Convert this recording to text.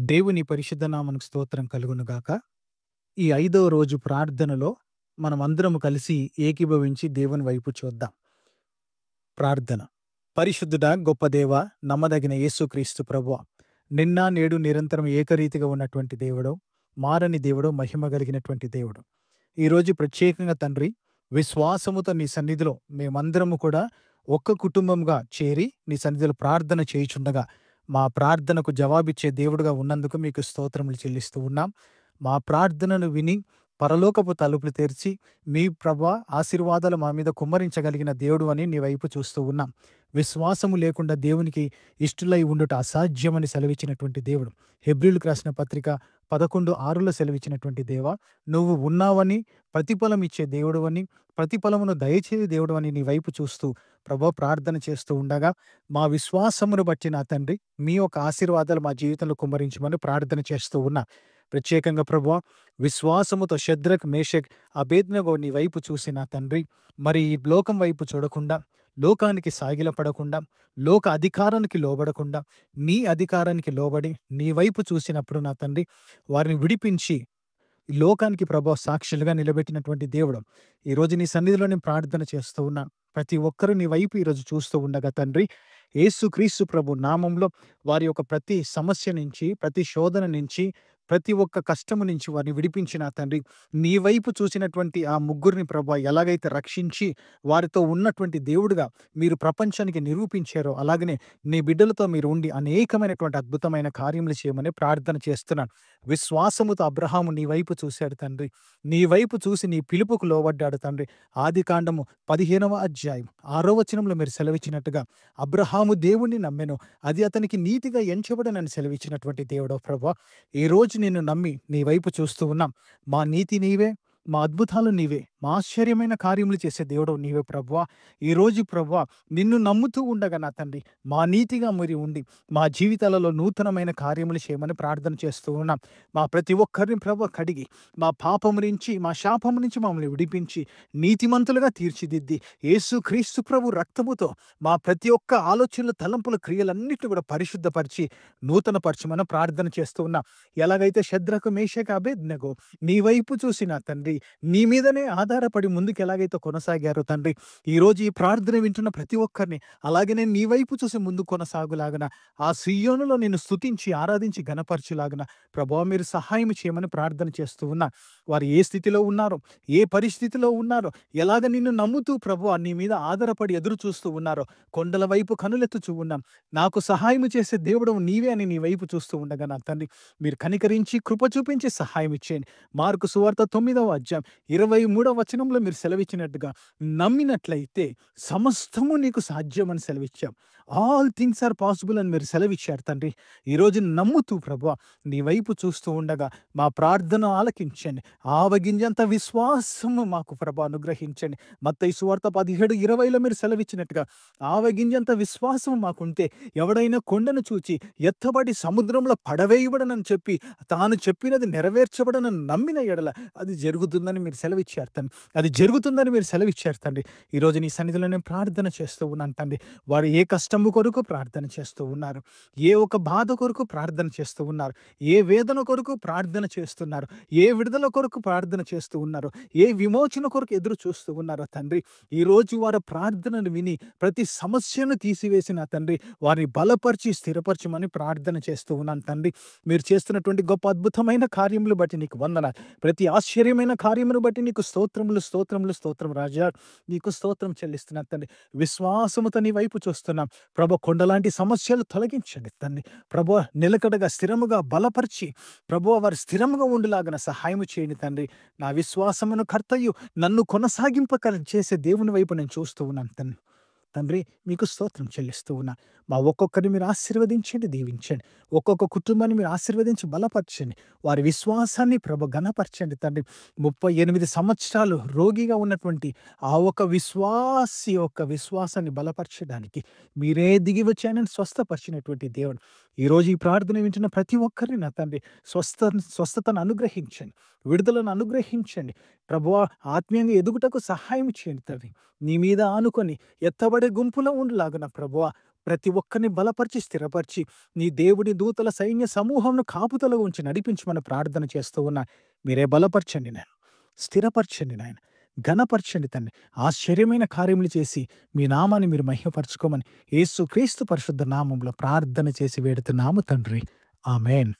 దేవుని పరిశుద్ధ నామమునకు స్తోత్రం కలుగును గాక. ఈ 5వ రోజు ప్రార్థనలో మనమందరము కలిసి ఏకీభవించి దేవుని వైపు చూద్దాం. ప్రార్థన. పరిశుద్ధుడా, గొప్ప దేవా, నమ్మదగిన యేసుక్రీస్తు ప్రభువా, నిన్న నేడు నిరంతరం ఏకరీతిగా ఉన్నటువంటి దేవుడవు, మారని దేవుడవు, మహిమ కలిగినటువంటి దేవుడు. ఈరోజు ప్రత్యేకంగా తండ్రి, విశ్వాసముతో నీ సన్నిధిలో మేమందరము కూడా ఒక్క కుటుంబంగా చేరి నీ సన్నిధిలో ప్రార్థన చేయుచుండగా, మా ప్రార్థనకు జవాబిచ్చే దేవుడుగా ఉన్నందుకు మీకు స్తోత్రములు చెల్లిస్తూ ఉన్నాం. మా ప్రార్థనను విని పరలోకపు తలుపులు తెరిచి మీ ప్రభా ఆశీర్వాదాలు మా మీద కుమ్మరించగలిగిన దేవుడు అని నీ వైపు చూస్తూ ఉన్నాం. విశ్వాసము లేకుండా దేవునికి ఇష్టులై ఉండుట అసాధ్యమని సెలవిచ్చినటువంటి దేవుడు. హెబ్రీయులకు రాసిన పత్రిక 11:6లో సెలవిచ్చినటువంటి దేవా, నువ్వు ఉన్నావని, ప్రతిఫలం ఇచ్చే దేవుడవని, ప్రతిఫలమును దయచేయు దేవుడవని నీ వైపు చూస్తూ ప్రభా ప్రార్థన చేస్తూ ఉండగా, మా విశ్వాసమును బట్టి నా తండ్రి మీ యొక్క ఆశీర్వాదాలు మా జీవితంలో కుమ్మరించమని ప్రార్థన చేస్తూ ఉన్నా. ప్రత్యేకంగా ప్రభువా, విశ్వాసముతో షద్రక్, మేషక్, అబేద్నెగో నీ వైపు చూసి నా తండ్రి, మరి ఈ లోకం వైపు చూడకుండా, లోకానికి సాగిలపడకుండా, లోక అధికారానికి లోబడకుండా, నీ అధికారానికి లోబడి నీ వైపు చూసినప్పుడు నా తండ్రి, వారిని విడిపించి ఈ లోకానికి ప్రభా సాక్షులుగా నిలబెట్టినటువంటి దేవుడు. ఈరోజు నీ సన్నిధిలో నేను ప్రార్థన చేస్తూ ఉన్నా. ప్రతి ఒక్కరూ నీ వైపు ఈరోజు చూస్తూ ఉండగా తండ్రి, యేసుక్రీస్తు ప్రభు నామంలో వారి యొక్క ప్రతి సమస్య నుంచి, ప్రతి శోధన నుంచి, ప్రతి ఒక్క కష్టము నుంచి వారిని విడిపించి నా తండ్రి, నీ వైపు చూసినటువంటి ఆ ముగ్గురిని ప్రభా ఎలాగైతే రక్షించి వారితో ఉన్నటువంటి దేవుడుగా మీరు ప్రపంచానికి నిరూపించారో, అలాగనే నీ బిడ్డలతో మీరు ఉండి అనేకమైనటువంటి అద్భుతమైన కార్యములు చేయమని ప్రార్థన చేస్తున్నాను. విశ్వాసముతో అబ్రహాము నీ వైపు చూశాడు తండ్రి. నీ వైపు చూసి నీ పిలుపుకు లోబడ్డాడు తండ్రి. ఆదికాండము 15వ అధ్యాయం 6వ వచనంలో మీరు సెలవిచ్చినట్టుగా అబ్రహాము దేవుణ్ణి నమ్మెను, అది అతనికి నీతిగా ఎంచబడనని సెలవిచ్చినటువంటి దేవుడో ప్రభా, ఈ రోజు నిన్ను నమ్మి నీ వైపు చూస్తూ ఉన్నాం. మా నీతి నీవే, మా అద్భుతాలు నీవే, మా ఆశ్చర్యమైన కార్యములు చేసే దేవుడవు నీవే ప్రభువా. ఈరోజు ప్రభువా, నిన్ను నమ్ముతూ ఉండగా నా తండ్రి, మా నీతిగా మీరు ఉండి మా జీవితాలలో నూతనమైన కార్యములు చేయమని ప్రార్థన చేస్తూ ఉన్నాం. మా ప్రతి ఒక్కరిని ప్రభు కడిగి, మా పాపము నుంచి, మా శాపము నుంచి మమ్మల్ని విడిపించి నీతిమంతులుగా తీర్చిదిద్ది యేసుక్రీస్తు ప్రభు రక్తముతో మా ప్రతి ఒక్క ఆలోచనలు, తలంపుల, క్రియలన్నిటిని కూడా పరిశుద్ధపరిచి నూతనపరచమని ప్రార్థన చేస్తూ ఉన్నాం. ఎలాగైతే షద్రకు, మేషకు, అబేద్నెగో నీ వైపు చూసి నా తండ్రి, నీ మీదనే ఆధారపడి ముందుకు ఎలాగైతే కొనసాగారో తండ్రి, ఈరోజు ఈ ప్రార్థన వింటున్న ప్రతి ఒక్కరిని అలాగనే నీ వైపు చూసి ముందుకు కొనసాగులాగన, ఆ సియోనులో నిన్ను స్తుతించి ఆరాధించి గణపరచులాగన ప్రభువా మీరు సహాయం చేయమని ప్రార్థన చేస్తూ ఉన్నా. వారు ఏ స్థితిలో ఉన్నారో, ఏ పరిస్థితిలో ఉన్నారో, ఎలాగ నిన్ను నమ్ముతూ ప్రభువా నీ మీద ఆధారపడి ఎదురు చూస్తూ ఉన్నారో, కొండల వైపు కనులెత్తుచూ ఉన్నాం. నాకు సహాయం చేసే దేవుడు నీవే అని నీ వైపు చూస్తూ ఉండగా నా తండ్రి, మీరు కనికరించి కృప చూపించి సహాయం ఇచ్చేయండి. మార్కు సువార్త 9వ అధ్యాయం 23వ వచనంలో మీరు సెలవిచ్చినట్టుగా నమ్మినట్లయితే సమస్తము నీకు సాధ్యమని సెలవిచ్చాం. ఆల్ థింగ్స్ ఆర్ పాసిబుల్ అని మీరు సెలవిచ్చారు తండ్రి. ఈరోజు నమ్ముతూ ప్రభువా నీ వైపు చూస్తూ ఉండగా మా ప్రార్థన ఆలకించండి. ఆవగింజంత విశ్వాసము మాకు ప్రభా అనుగ్రహించండి. మత్తయి సువార్త 17:20లో మీరు సెలవిచ్చినట్టుగా ఆవగింజంత విశ్వాసం మాకుంటే ఎవడైనా కొండను చూచి ఎత్తబడి సముద్రంలో పడవేయబడనని చెప్పి తాను చెప్పినది నెరవేర్చబడనని నమ్మిన ఎడల అది జరుగుతుందని మీరు సెలవిచ్చారు తండ్రి. అది జరుగుతుందని మీరు సెలవిచ్చారు తండ్రి. ఈరోజు నీ సన్నిధిలో నేను ప్రార్థన చేస్తూ ఉన్నాను తండ్రి. వారు ఏ కష్టము కొరకు ప్రార్థన చేస్తూ ఉన్నారు, ఏ ఒక బాధ కొరకు ప్రార్థన చేస్తూ ఉన్నారు, ఏ వేదన కొరకు ప్రార్థన చేస్తున్నారు, ఏ విడుదల కొరకు ప్రార్థన చేస్తూ ఉన్నారు, ఏ విమోచన కొరకు ఎదురు చూస్తూ ఉన్నారో తండ్రి, ఈరోజు వారి ప్రార్థనను విని ప్రతి సమస్యను తీసివేసిన తండ్రి వారిని బలపరిచి స్థిరపరచమని ప్రార్థన చేస్తూ ఉన్నాను తండ్రి. మీరు చేస్తున్నటువంటి గొప్ప అద్భుతమైన కార్యములు బట్టి నీకు వందనాలు. ప్రతి ఆశ్చర్యమైన కార్యమును బట్టి నీకు స్తోత్రములు, స్తోత్రములు, స్తోత్రం రాజా. నీకు స్తోత్రం చెల్లిస్తున్నాను తండ్రి. విశ్వాసముతో నీ వైపు చూస్తున్నాం ప్రభు. కొండలాంటి సమస్యలు తొలగించండి తండ్రి. ప్రభు నిలకడగా స్థిరముగా బలపరిచి ప్రభు వారు స్థిరముగా ఉండులాగన సహాయం చేయండి తండ్రి. నా విశ్వాసమును కర్తయు నన్ను కొనసాగింపక చేసే దేవుని వైపు నేను చూస్తూ ఉన్నాను తండ్రి. తండ్రి మీకు స్తోత్రం చెల్లిస్తూ ఉన్నా. మా ఒక్కొక్కరిని మీరు ఆశీర్వదించండి, దీవించండి. ఒక్కొక్క కుటుంబాన్ని మీరు ఆశీర్వదించి బలపరచండి. వారి విశ్వాసాన్ని ప్రభు ఘనపరచండి తండ్రి. 38 సంవత్సరాలు రోగిగా ఉన్నటువంటి ఆ ఒక విశ్వాసి యొక్క విశ్వాసాన్ని బలపరచడానికి మీరే దిగి వచ్చానని స్వస్థపరిచినటువంటి దేవుడు, ఈరోజు ఈ ప్రార్థన వింటున్న ప్రతి ఒక్కరిని నా తండ్రి స్వస్థతను అనుగ్రహించండి, విడుదలను అనుగ్రహించండి. ప్రభువా ఆత్మీయంగా ఎదుగుటకు సహాయం చేయండి తండ్రి. నీ మీద ఆనుకొని ఎత్తబడే గుంపులో ఉండులాగున ప్రభువా ప్రతి ఒక్కరిని బలపరిచి, స్థిరపరిచి, నీ దేవుడి దూతల సైన్య సమూహంను కాపుదల ఉంచి నడిపించమని ప్రార్థన చేస్తూ ఉన్నా. మీరే బలపరచండి నాయన. స్థిరపరచండి నాయన. ఘనపరచండి తండ్రి. ఆశ్చర్యమైన కార్యములు చేసి మీ నామాన్ని మీరు మహిమపరచుకోమని యేసుక్రీస్తు పరిశుద్ధ నామంలో ప్రార్థన చేసి వేడుతున్నాము తండ్రి. ఆమేన్.